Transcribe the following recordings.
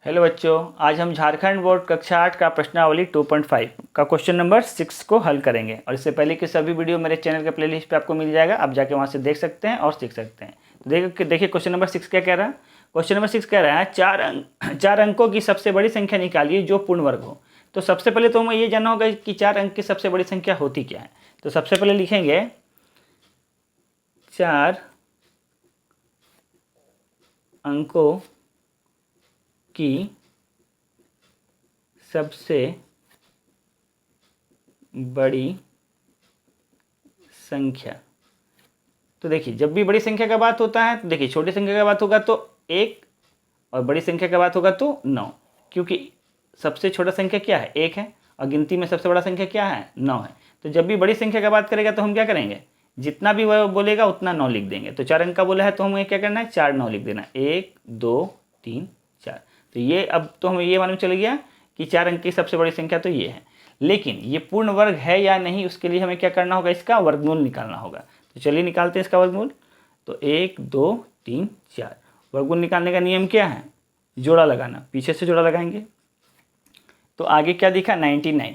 Hello बच्चों, आज हम झारखंड बोर्ड कक्षा 8 का प्रश्नावली 2.5 का क्वेश्चन नंबर 6 को हल करेंगे। और इससे पहले के सभी वीडियो मेरे चैनल के प्लेलिस्ट पे आपको मिल जाएगा, आप जाके वहाँ से देख सकते हैं और सीख सकते हैं। तो देखिए क्वेश्चन नंबर 6 क्या कह रहा है। क्वेश्चन नंबर 6 कह रहा है चार अंकों की सबसे बड़ी संख्या निकालिए जो पूर्ण वर्ग हो। तो सबसे पहले तो हमें ये जानना होगा कि 4 अंक की सबसे बड़ी संख्या होती क्या है। तो सबसे पहले लिखेंगे 4 अंकों की सबसे बड़ी संख्या। तो देखिए, जब भी बड़ी संख्या का बात होता है तो देखिए, छोटी संख्या का बात होगा तो 1 और बड़ी संख्या का बात होगा तो 9, क्योंकि सबसे छोटा संख्या क्या है 1 है और गिनती में सबसे बड़ा संख्या क्या है 9 है। तो जब भी बड़ी संख्या का बात करेगा तो हम क्या करेंगे, जितना भी वह बोलेगा उतना 9 लिख देंगे। तो 4 अंक का बोला है तो हमें क्या करना है 4 9 लिख देना, 1 2 3 4। तो ये अब तो हमें ये मालूम चल गया कि 4 अंक की सबसे बड़ी संख्या तो ये है। लेकिन ये पूर्ण वर्ग है या नहीं, उसके लिए हमें क्या करना होगा, इसका वर्गमूल निकालना होगा। तो चलिए निकालते हैं इसका वर्गमूल। तो 1 2 3 4 वर्गमूल निकालने का नियम क्या है, जोड़ा लगाना, पीछे से जोड़ा लगाएंगे। तो आगे क्या दिखा 99।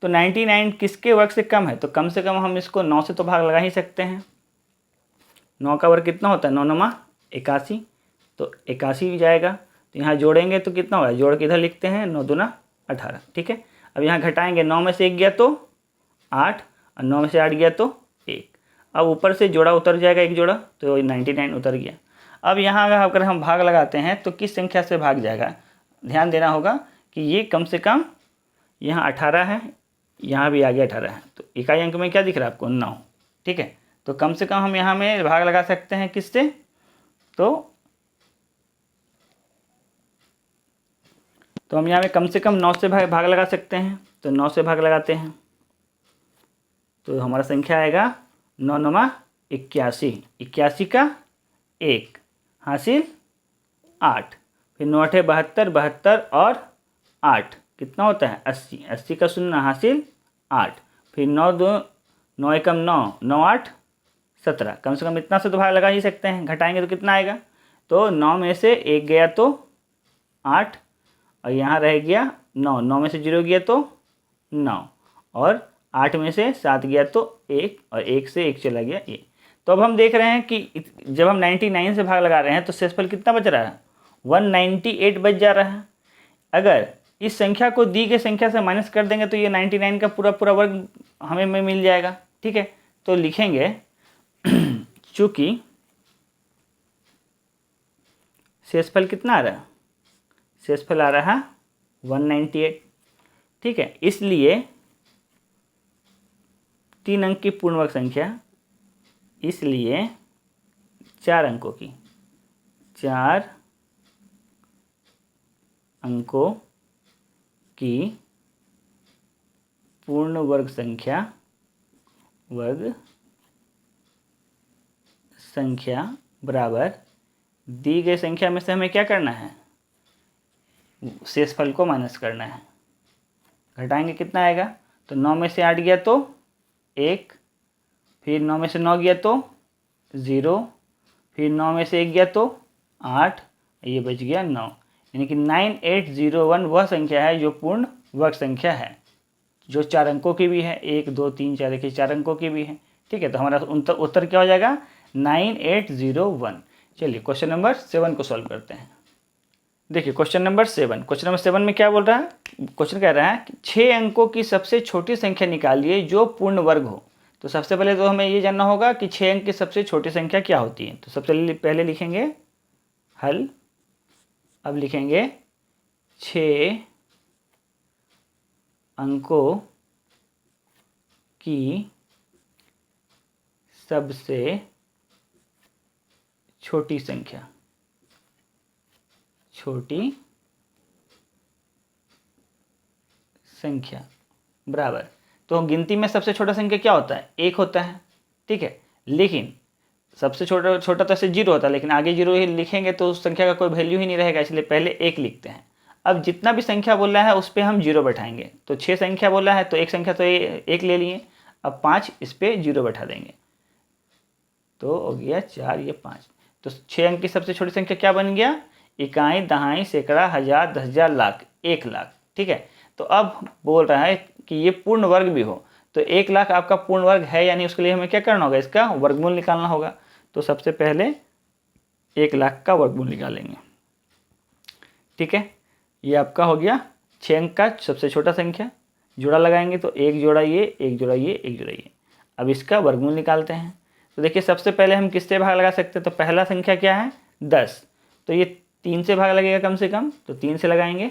तो 99 किसके वर्ग से कम है, तो कम से कम हम इसको 9 से तो भाग लगा ही सकते हैं। 9 का वर्ग कितना होता है, 9 9 81, तो 81 जाएगा। तो यहाँ जोड़ेंगे तो कितना होगा, जोड़ के इधर लिखते हैं 9 2 18, ठीक है। अब यहाँ घटाएंगे, 9 में से 1 गया तो 8 और 9 में से 8 गया तो 1। अब ऊपर से जोड़ा उतर जाएगा, एक जोड़ा, तो 99 उतर गया। अब यहाँ अगर हम भाग लगाते हैं तो किस संख्या से भाग जाएगा, ध्यान देना होगा कि ये कम से कम यहाँ 18 है, यहाँ भी आगे 18 है, तो इकाई अंक में क्या दिख रहा है आपको 9, ठीक है। तो कम से कम हम यहाँ में भाग लगा सकते हैं किससे, तो हम यहाँ में कम से कम 9 से भाग लगा सकते हैं। तो 9 से भाग लगाते हैं तो हमारा संख्या आएगा 9 9 81, 81 का 1 हासिल 8, फिर 9 8 72, 72 और 8 कितना होता है 80, 80 का 0 हासिल 8, फिर 9 2 9 1 9 9 8 17। कम से कम इतना से तो भाग लगा ही सकते हैं, घटाएंगे तो कितना आएगा, तो 9 में से 1 गया तो 8 और यहाँ रह गया 9, 9 में से 0 गया तो 9 और 8 में से 7 गया तो 1 और 1 से 1 चला गया 1। तो अब हम देख रहे हैं कि जब हम 99 से भाग लगा रहे हैं तो शेषफल कितना बच रहा है, 198 बच जा रहा है। अगर इस संख्या को दी गई संख्या से माइनस कर देंगे तो ये 99 का पूरा वर्ग हमें मिल जाएगा, ठीक है। तो लिखेंगे चूँकि शेषफल कितना आ रहा है, शेषफल आ रहा है 198, ठीक है। इसलिए 3 अंक की पूर्ण वर्ग संख्या, इसलिए 4 अंकों की 4 अंकों की पूर्ण वर्ग संख्या बराबर दी गई संख्या में से हमें क्या करना है, शेषफल को माइनस करना है। घटाएंगे कितना आएगा, तो 9 में से 8 गया तो 1, फिर 9 में से 9 गया तो 0, फिर 9 में से 1 गया तो 8, ये बच गया 9। यानी कि 9801 वह संख्या है जो पूर्ण वर्ग संख्या है, जो 4 अंकों की भी है, 1 2 3 4, देखिए 4 अंकों की भी है, ठीक है। तो हमारा उत्तर क्या हो जाएगा 9801। चलिए क्वेश्चन नंबर 7 को सॉल्व करते हैं। देखिए क्वेश्चन नंबर 7 में क्या बोल रहा है, क्वेश्चन कह रहा है कि 6 अंकों की सबसे छोटी संख्या निकालिए जो पूर्ण वर्ग हो। तो सबसे पहले तो हमें ये जानना होगा कि 6 अंक की सबसे छोटी संख्या क्या होती है। तो सबसे पहले लिखेंगे हल। अब लिखेंगे 6 अंकों की सबसे छोटी संख्या बराबर, तो गिनती में सबसे छोटा संख्या क्या होता है 1 होता है, ठीक है। लेकिन सबसे छोटा तो ऐसे 0 होता है, लेकिन आगे 0 ही लिखेंगे तो उस संख्या का कोई वैल्यू ही नहीं रहेगा, इसलिए पहले 1 लिखते हैं। अब जितना भी संख्या बोला है उस पर हम 0 बैठाएंगे। तो 6 संख्या बोला है तो एक संख्या तो 1 ले लिए, अब 5 इस पर 0 बैठा देंगे तो हो गया 4, ये 5। तो 6 अंक की सबसे छोटी संख्या क्या बन गया इकाई, दहाई, सैकड़ा, हजार, 10,000, लाख, 1,00,000। ठीक है, तो अब बोल रहा है कि ये पूर्ण वर्ग भी हो, तो 1,00,000 आपका पूर्ण वर्ग है यानी उसके लिए हमें क्या करना होगा, इसका वर्गमूल निकालना होगा। तो सबसे पहले 1,00,000 का वर्गमूल निकालेंगे। ठीक है, ये आपका हो गया 6 अंक का सबसे छोटा संख्या। जोड़ा लगाएंगे तो 1 जोड़ा ये, 1 जोड़ा ये, 1 जोड़ा ये। अब इसका वर्गमूल निकालते हैं। तो देखिए सबसे पहले हम किससे भाग लगा सकते हैं, तो पहला संख्या क्या है 10, तो ये 3 से भाग लगेगा कम से कम, तो 3 से लगाएंगे।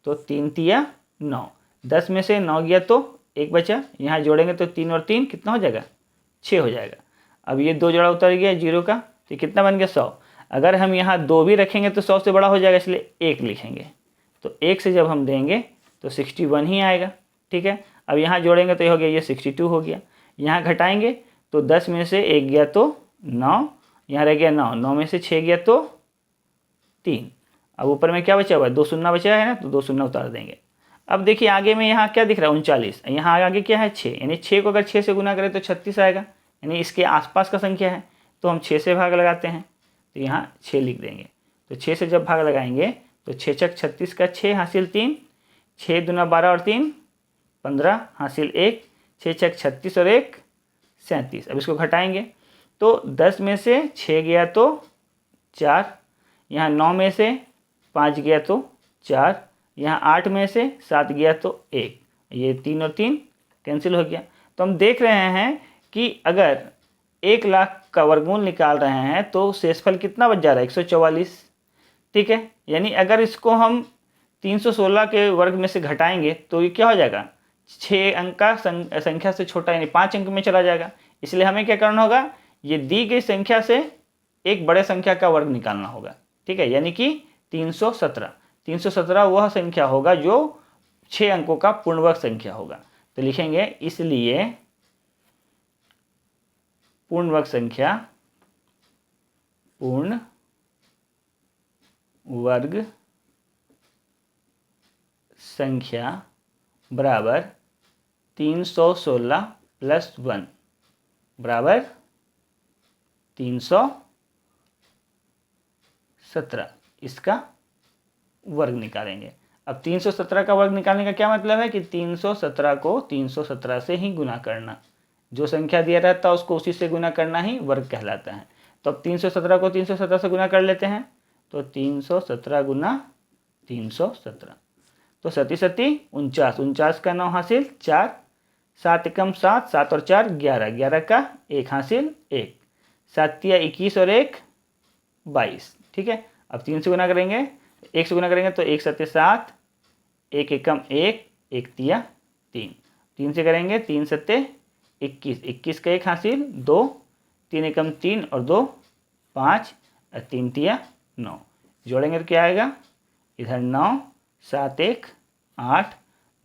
तो 3 तिया 9, 10 में से 9 गया तो 1 बचा, यहाँ जोड़ेंगे तो 3 और 3 कितना हो जाएगा, 6 हो जाएगा। अब ये 2 जोड़ा उतर गया 0 का, तो कितना बन गया 100। अगर हम यहाँ 2 भी रखेंगे तो 100 से बड़ा हो जाएगा, इसलिए 1 लिखेंगे। तो 1 से जब हम देंगे तो 61 ही आएगा। ठीक है, अब यहाँ जोड़ेंगे तो ये हो गया, ये 62 हो गया। यहाँ घटाएंगे तो 10 में से 1 गया तो 9, यहाँ रह गया 9, 9 में से 6 गया तो 3। अब ऊपर में क्या बचा हुआ है, 2 शून्य बचा है ना, तो 2 शून्य उतार देंगे। अब देखिए आगे में यहाँ क्या दिख रहा है 39, यहाँ आगे क्या है 6, यानी 6 को अगर 6 से गुना करें तो 36 आएगा, यानी इसके आसपास का संख्या है। तो हम 6 से भाग लगाते हैं, तो यहाँ 6 लिख देंगे। तो 6 से जब भाग लगाएंगे तो 6 छक 36 का 6 हासिल 3, 6 दूना 12 और 3 15 हासिल 1, 6 छक 36 और 1 37। अब इसको घटाएंगे तो 10 में से 6 गया तो 4, यहाँ 9 में से 5 गया तो 4, यहाँ 8 में से 7 गया तो 1, ये 3 और 3 कैंसिल हो गया। तो हम देख रहे हैं कि अगर 1,00,000 का वर्गमूल निकाल रहे हैं तो शेषफल कितना बच जा रहा है 144। ठीक है, यानी अगर इसको हम 316 के वर्ग में से घटाएंगे तो ये क्या हो जाएगा, 6 अंक का संख्या से छोटा यानी 5 अंक में चला जाएगा। इसलिए हमें क्या करना होगा, ये दी गई संख्या से एक बड़े संख्या का वर्ग निकालना होगा। ठीक है, यानी कि 317। 317 वह संख्या होगा जो 6 अंकों का पूर्ण वर्ग संख्या होगा। तो लिखेंगे इसलिए पूर्ण वर्ग संख्या, पूर्ण वर्ग संख्या बराबर 316 प्लस 1 बराबर 317, इसका वर्ग निकालेंगे। अब 317 का वर्ग निकालने का क्या मतलब है कि 317 को 317 से ही गुना करना, जो संख्या दिया रहता है उसको उसी से गुना करना ही वर्ग कहलाता है। तो अब 317 को 317 से गुना कर लेते हैं, तो 317 गुना 317, तो 37 49, 49 का 9 हासिल 4, 7 एकम 7, 7 और 4 11, 11 का 1 हासिल 1, 7 तिया 21 और 1 22। ठीक है, अब 3 से गुना करेंगे, 1 से गुना करेंगे तो 1 7 7, 1 एकम 1, 1 तिया 3, 3 से करेंगे 3 7 21, 21 का 1 हासिल 2, 3 एकम 3 और 2 5, 3 तिया 9। जोड़ेंगे तो क्या आएगा, इधर 9, 7 1 8,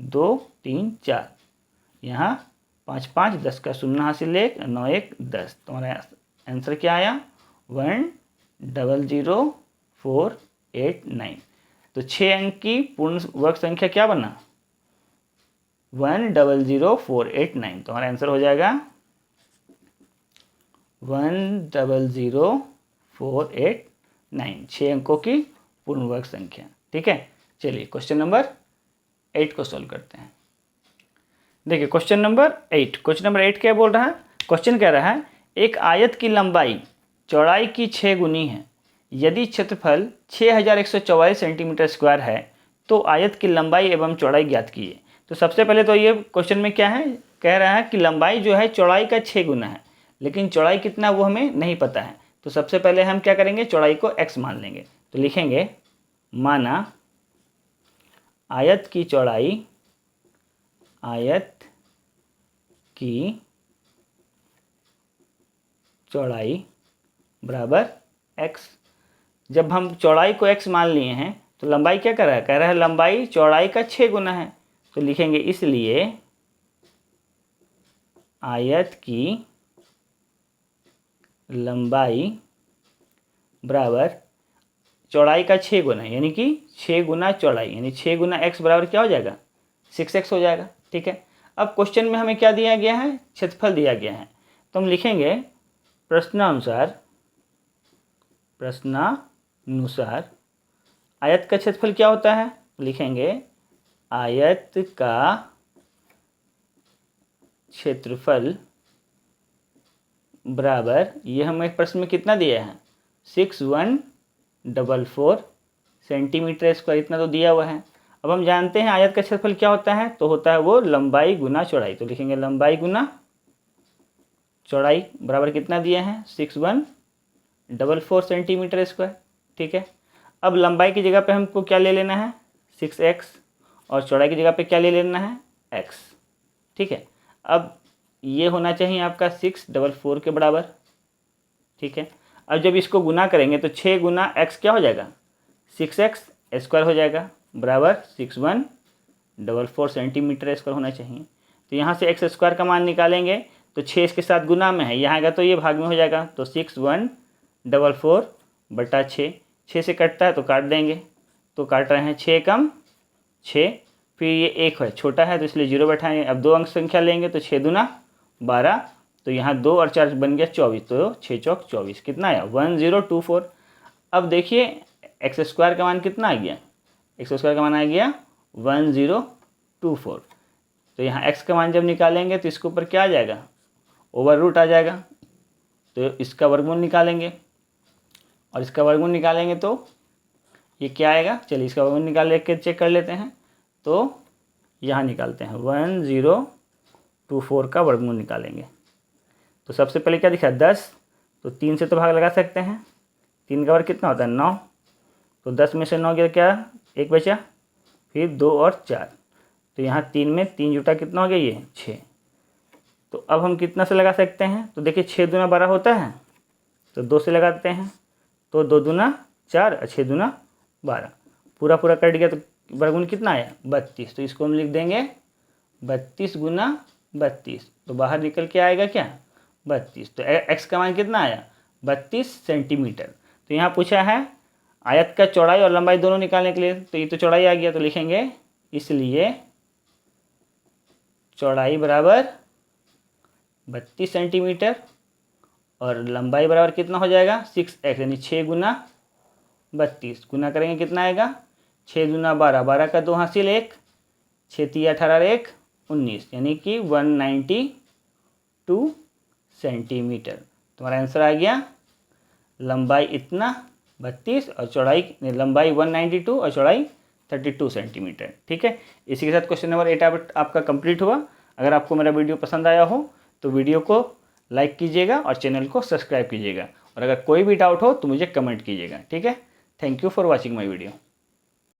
2 3 4, यहाँ 5 5 10 का 0 हासिल 1, 9 1 10। तुम्हारा आंसर क्या आया 100,489। तो 6 अंक की पूर्ण वर्ग संख्या क्या बना 100,489। तुम्हारा आंसर हो जाएगा 100,489, 6 अंकों की पूर्ण वर्ग संख्या। ठीक है, चलिए क्वेश्चन नंबर 8 को सॉल्व करते हैं। देखिए क्वेश्चन नंबर 8 क्या बोल रहा है, क्वेश्चन कह रहा है एक आयत की लंबाई चौड़ाई की 6 गुनी है, यदि क्षेत्रफल 6144 सेंटीमीटर स्क्वायर है तो आयत की लंबाई एवं चौड़ाई ज्ञात कीजिए। तो सबसे पहले तो ये क्वेश्चन में क्या है, कह रहा है कि लंबाई जो है चौड़ाई का 6 गुना है, लेकिन चौड़ाई कितना वो हमें नहीं पता है। तो सबसे पहले हम क्या करेंगे, चौड़ाई को x मान लेंगे। तो लिखेंगे माना आयत की चौड़ाई बराबर x। जब हम चौड़ाई को x मान लिए हैं तो लंबाई क्या कर रहा है, कह रहा है लंबाई चौड़ाई का 6 गुना है। तो लिखेंगे इसलिए आयत की लंबाई बराबर चौड़ाई का 6 गुना, यानी कि 6 गुना चौड़ाई, यानी 6 गुना x बराबर क्या हो जाएगा 6x हो जाएगा। ठीक है, अब क्वेश्चन में हमें क्या दिया गया है, क्षेत्रफल दिया गया है। तो हम लिखेंगे प्रश्नानुसार अनुसार आयत का क्षेत्रफल क्या होता है, लिखेंगे आयत का क्षेत्रफल बराबर, ये हमें एक प्रश्न में कितना दिया है 6144 सेंटीमीटर स्क्वायर, इतना तो दिया हुआ है। अब हम जानते हैं आयत का क्षेत्रफल क्या होता है, तो होता है वो लंबाई गुना चौड़ाई। तो लिखेंगे लंबाई गुना चौड़ाई बराबर कितना दिया है 6144 सेंटीमीटर स्क्वायर। ठीक है, अब लंबाई की जगह पे हमको क्या ले लेना है 6x और चौड़ाई की जगह पे क्या ले लेना है x। ठीक है, अब ये होना चाहिए आपका 644 के बराबर। ठीक है, अब जब इसको गुना करेंगे तो 6 गुना x क्या हो जाएगा 6x स्क्वायर हो जाएगा बराबर 6144 सेंटीमीटर स्क्वायर होना चाहिए। तो यहाँ से x स्क्वायर का मान निकालेंगे तो 6 इसके साथ गुना में है, यहाँ आएगा तो ये भाग में हो जाएगा। तो 6144 बटा 6, 6 से कटता है तो काट देंगे, तो काट रहे हैं 6 कम 6, फिर ये 1 है छोटा है तो इसलिए 0 बैठाएंगे। अब 2 अंक संख्या लेंगे तो 6 दूना 12, तो यहाँ 2 और 4 बन गया 24, तो 6 चौक 24 कितना आया 1024। अब देखिए एक्स स्क्वायर का मान कितना आ गया, एक्स स्क्वायर का मान आ गया 1024। तो यहाँ x का मान जब निकालेंगे तो इसके ऊपर क्या आ जाएगा ओवर रूट आ जाएगा, तो इसका वर्गमूल निकालेंगे और इसका वर्गमूल निकालेंगे तो ये क्या आएगा, चलिए इसका वर्गमूल निकाल के चेक कर लेते हैं। तो यहाँ निकालते हैं 1024 का वर्गमूल निकालेंगे। तो सबसे पहले क्या दिखा 10, तो 3 से तो भाग लगा सकते हैं, 3 का वर्ग कितना होता है 9, तो 10 में से 9 गया क्या 1 बचा, फिर 2 और 4, तो यहाँ 3 में 3 जुटा कितना हो गया ये 6। तो अब हम कितना से लगा सकते हैं, तो देखिए 6 दूना 12 होता है तो 2 से लगाते हैं, तो 2 दूना 4 और 6 दूना 12, पूरा पूरा कट गया तो वर्गमूल कितना आया 32। तो इसको हम लिख देंगे 32 गुना 32, तो बाहर निकल के आएगा क्या 32। तो x का मान कितना आया 32 सेंटीमीटर। तो यहाँ पूछा है आयत का चौड़ाई और लंबाई दोनों निकालने के लिए, तो ये तो चौड़ाई आ गया, तो लिखेंगे इसलिए चौड़ाई बराबर 32 सेंटीमीटर और लंबाई बराबर कितना हो जाएगा 6x, यानी 6 गुना 32, गुना करेंगे कितना आएगा 6 दूना 12, 12 का 2 हासिल 1, 6 3 18 1 19, यानी कि 192 सेंटीमीटर। तुम्हारा आंसर आ गया लंबाई इतना 32 और चौड़ाई, लंबाई 192 और चौड़ाई 32 सेंटीमीटर। ठीक है, इसी के साथ क्वेश्चन नंबर 8 आपका कंप्लीट हुआ। अगर आपको मेरा वीडियो पसंद आया हो तो वीडियो को लाइक कीजिएगा और चैनल को सब्सक्राइब कीजिएगा, और अगर कोई भी डाउट हो तो मुझे कमेंट कीजिएगा। ठीक है, thank you for watching my video.